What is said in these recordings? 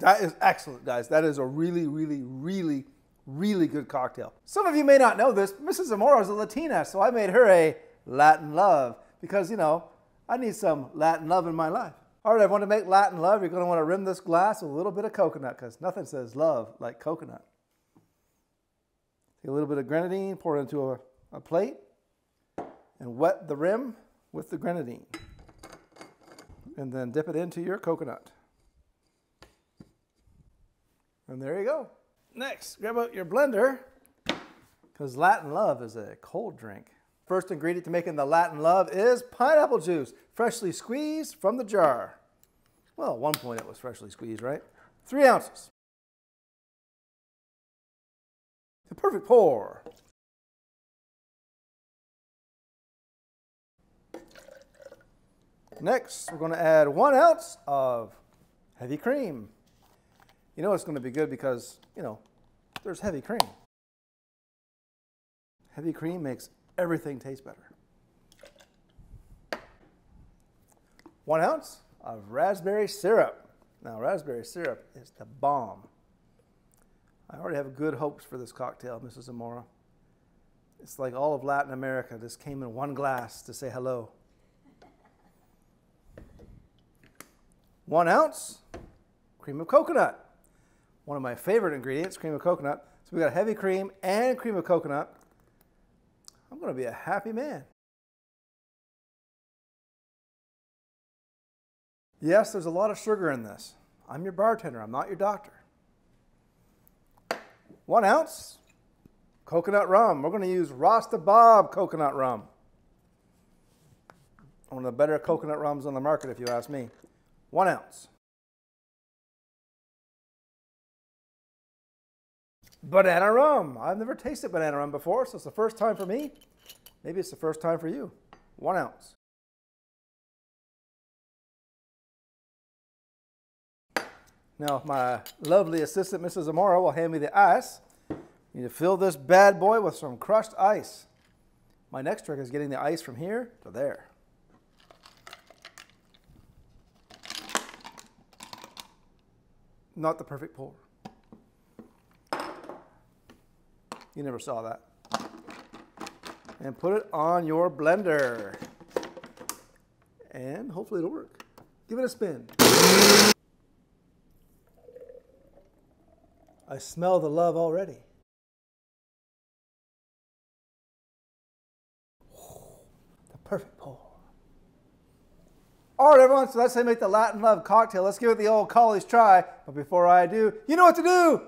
That is excellent, guys. That is a really, really, really, really good cocktail. Some of you may not know this. Mrs. Amora is a Latina, so I made her a Latin love because, you know, I need some Latin love in my life. All right, everyone, to make Latin love, you're going to want to rim this glass with a little bit of coconut because nothing says love like coconut. Take a little bit of grenadine, pour it into a plate, and wet the rim with the grenadine. And then dip it into your coconut. And there you go. Next, grab out your blender because Latin love is a cold drink. First ingredient to making the Latin love is pineapple juice, freshly squeezed from the jar. Well, at one point it was freshly squeezed, right? 3 ounces. The perfect pour. Next, we're going to add 1 ounce of heavy cream. You know it's going to be good because, you know, there's heavy cream. Heavy cream makes everything tastes better. 1 ounce of raspberry syrup. Now, raspberry syrup is the bomb. I already have good hopes for this cocktail, Mrs. Amora. It's like all of Latin America just came in one glass to say hello. 1 ounce cream of coconut. One of my favorite ingredients, cream of coconut. So we got heavy cream and cream of coconut. I'm going to be a happy man. Yes, there's a lot of sugar in this. I'm your bartender. I'm not your doctor. 1 ounce coconut rum. We're going to use Rasta Bob coconut rum. One of the better coconut rums on the market, if you ask me. 1 ounce. Banana rum. I've never tasted banana rum before, so it's the first time for me. Maybe it's the first time for you. 1 ounce. Now, my lovely assistant, Mrs. Amora, will hand me the ice. You need to fill this bad boy with some crushed ice. My next trick is getting the ice from here to there. Not the perfect pour. You never saw that. And put it on your blender. And hopefully it'll work. Give it a spin. I smell the love already. The perfect pour. All right, everyone, so that's how you make the Latin love cocktail. Let's give it the old college try. But before I do, you know what to do.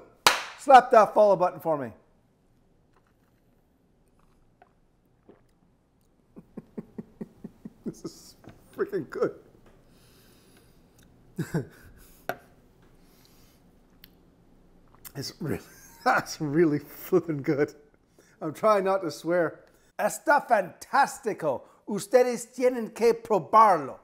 Slap that follow button for me. This is freaking good. That's really flipping good. I'm trying not to swear. Está fantástico. Ustedes tienen que probarlo.